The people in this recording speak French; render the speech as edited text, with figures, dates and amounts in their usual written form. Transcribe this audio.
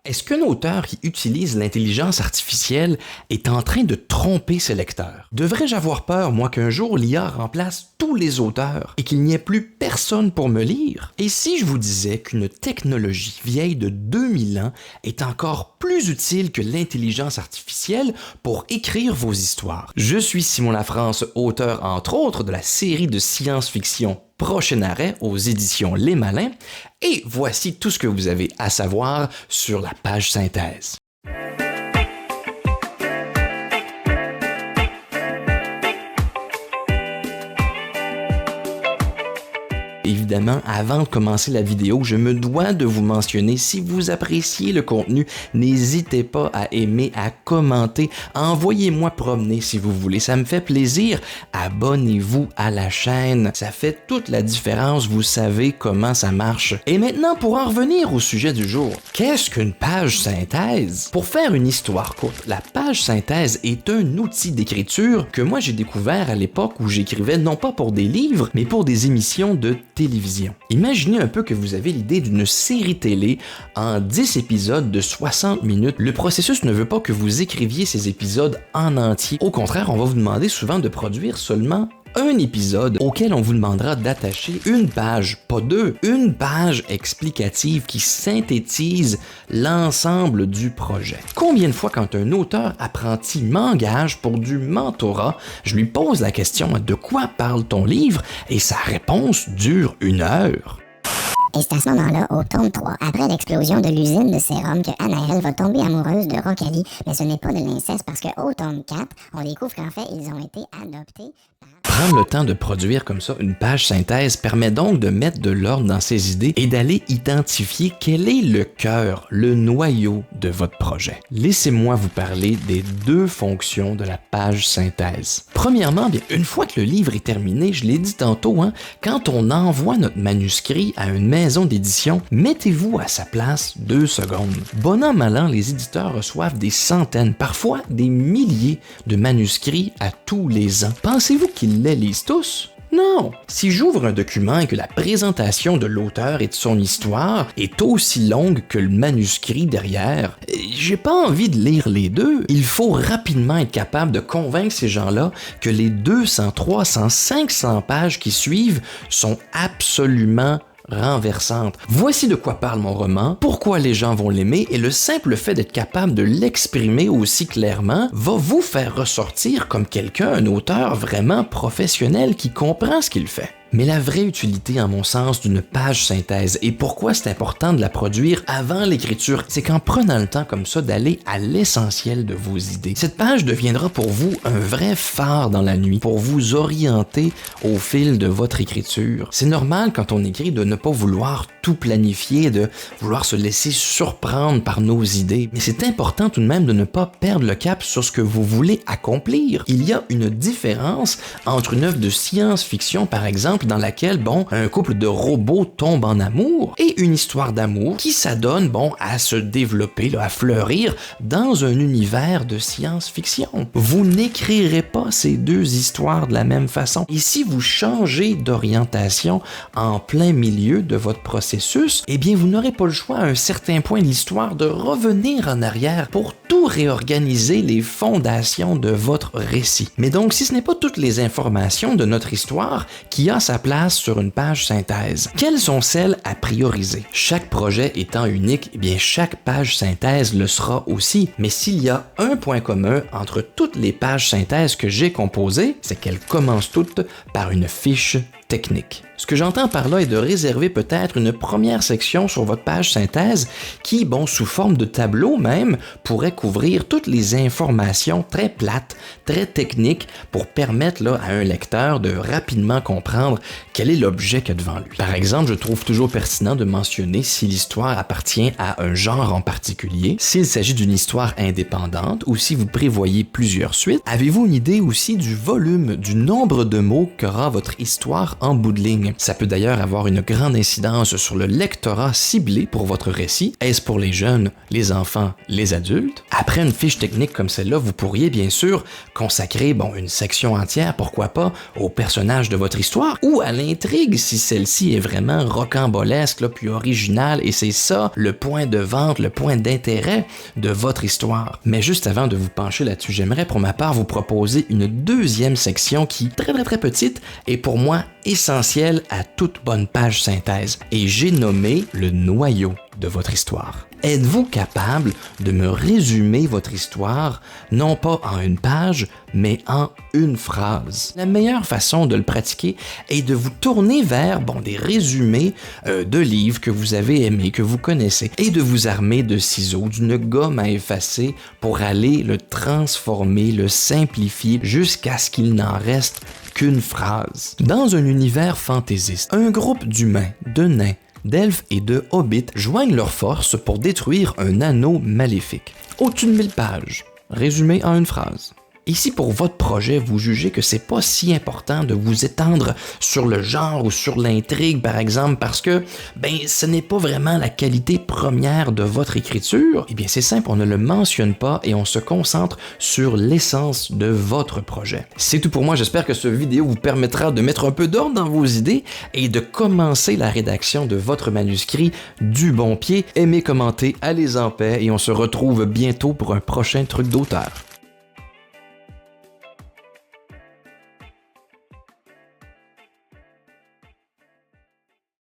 Est-ce qu'un auteur qui utilise l'intelligence artificielle est en train de tromper ses lecteurs? Devrais-je avoir peur, moi, qu'un jour l'IA remplace tous les auteurs et qu'il n'y ait plus personne pour me lire? Et si je vous disais qu'une technologie vieille de 2000 ans est encore plus utile que l'intelligence artificielle pour écrire vos histoires? Je suis Simon Lafrance, auteur entre autres de la série de science-fiction Prochain arrêt aux éditions Les Malins, et voici tout ce que vous avez à savoir sur la page synthèse. Évidemment, avant de commencer la vidéo, je me dois de vous mentionner, si vous appréciez le contenu, n'hésitez pas à aimer, à commenter, envoyez-moi promener si vous voulez, ça me fait plaisir. Abonnez-vous à la chaîne, ça fait toute la différence, vous savez comment ça marche. Et maintenant, pour en revenir au sujet du jour, qu'est-ce qu'une page synthèse? Pour faire une histoire courte, la page synthèse est un outil d'écriture que moi j'ai découvert à l'époque où j'écrivais non pas pour des livres, mais pour des émissions de télévision. Imaginez un peu que vous avez l'idée d'une série télé en 10 épisodes de 60 minutes. Le processus ne veut pas que vous écriviez ces épisodes en entier. Au contraire, on va vous demander souvent de produire seulement un épisode auquel on vous demandera d'attacher une page, pas deux, une page explicative qui synthétise l'ensemble du projet. Combien de fois quand un auteur apprenti m'engage pour du mentorat, je lui pose la question « De quoi parle ton livre? » et sa réponse dure 1 heure. Et c'est à ce moment-là, au tome 3, après l'explosion de l'usine de sérum, que Anaëlle va tomber amoureuse de Rocalie, mais ce n'est pas de l'inceste parce qu'au tome 4, on découvre qu'en fait, ils ont été adoptés par... Prendre le temps de produire comme ça une page synthèse permet donc de mettre de l'ordre dans ses idées et d'aller identifier quel est le cœur, le noyau de votre projet. Laissez-moi vous parler des 2 fonctions de la page synthèse. Premièrement, bien, une fois que le livre est terminé, je l'ai dit tantôt, quand on envoie notre manuscrit à une maison d'édition, mettez-vous à sa place 2 secondes. Bon an, mal an, les éditeurs reçoivent des centaines, parfois des milliers de manuscrits à tous les ans. Pensez-vous qu'ils les lisent tous? Non! Si j'ouvre un document et que la présentation de l'auteur et de son histoire est aussi longue que le manuscrit derrière, j'ai pas envie de lire les 2. Il faut rapidement être capable de convaincre ces gens-là que les 200, 300, 500 pages qui suivent sont absolument renversante. Voici de quoi parle mon roman, pourquoi les gens vont l'aimer, et le simple fait d'être capable de l'exprimer aussi clairement va vous faire ressortir comme quelqu'un, un auteur vraiment professionnel qui comprend ce qu'il fait. Mais la vraie utilité, en mon sens, d'une page synthèse et pourquoi c'est important de la produire avant l'écriture, c'est qu'en prenant le temps comme ça d'aller à l'essentiel de vos idées, cette page deviendra pour vous un vrai phare dans la nuit pour vous orienter au fil de votre écriture. C'est normal quand on écrit de ne pas vouloir tout planifier, de vouloir se laisser surprendre par nos idées. Mais c'est important tout de même de ne pas perdre le cap sur ce que vous voulez accomplir. Il y a une différence entre une œuvre de science-fiction, par exemple, dans laquelle, un couple de robots tombe en amour, et une histoire d'amour qui s'adonne, à se développer, à fleurir dans un univers de science-fiction. Vous n'écrirez pas ces 2 histoires de la même façon. Et si vous changez d'orientation en plein milieu de votre processus, eh bien, vous n'aurez pas le choix à un certain point de l'histoire de revenir en arrière pour tout réorganiser les fondations de votre récit. Mais donc, si ce n'est pas toutes les informations de notre histoire qui a sa place sur une page synthèse, quelles sont celles à prioriser? Chaque projet étant unique, eh bien chaque page synthèse le sera aussi. Mais s'il y a un point commun entre toutes les pages synthèses que j'ai composées, c'est qu'elles commencent toutes par une fiche technique. Ce que j'entends par là est de réserver peut-être une première section sur votre page synthèse qui, sous forme de tableau même, pourrait couvrir toutes les informations très plates, très techniques pour permettre à un lecteur de rapidement comprendre quel est l'objet qu'il y a devant lui. Par exemple, je trouve toujours pertinent de mentionner si l'histoire appartient à un genre en particulier, s'il s'agit d'une histoire indépendante ou si vous prévoyez plusieurs suites. Avez-vous une idée aussi du volume, du nombre de mots qu'aura votre histoire en bout de ligne? ligne. Ça peut d'ailleurs avoir une grande incidence sur le lectorat ciblé pour votre récit. Est-ce pour les jeunes, les enfants, les adultes? Après une fiche technique comme celle-là, vous pourriez bien sûr consacrer une section entière, pourquoi pas, au personnage de votre histoire ou à l'intrigue si celle-ci est vraiment rocambolesque, là, puis originale, et c'est ça le point de vente, le point d'intérêt de votre histoire. Mais juste avant de vous pencher là-dessus, j'aimerais pour ma part vous proposer une deuxième section qui, très petite, est pour moi essentielle à toute bonne page synthèse. Et j'ai nommé le noyau de votre histoire. Êtes-vous capable de me résumer votre histoire, non pas en une page, mais en une phrase? La meilleure façon de le pratiquer est de vous tourner vers des résumés de livres que vous avez aimés, que vous connaissez, et de vous armer de ciseaux, d'une gomme à effacer pour aller le transformer, le simplifier jusqu'à ce qu'il n'en reste qu'une phrase. Dans un univers fantaisiste, un groupe d'humains, de nains, d'elfes et de hobbits joignent leurs forces pour détruire un anneau maléfique. Au-dessus de 1000 pages, résumé en une phrase. Et si pour votre projet, vous jugez que c'est pas si important de vous étendre sur le genre ou sur l'intrigue, par exemple, parce que ce n'est pas vraiment la qualité première de votre écriture, eh bien c'est simple, on ne le mentionne pas et on se concentre sur l'essence de votre projet. C'est tout pour moi, j'espère que cette vidéo vous permettra de mettre un peu d'ordre dans vos idées et de commencer la rédaction de votre manuscrit du bon pied. Aimez, commentez, allez en paix et on se retrouve bientôt pour un prochain truc d'auteur.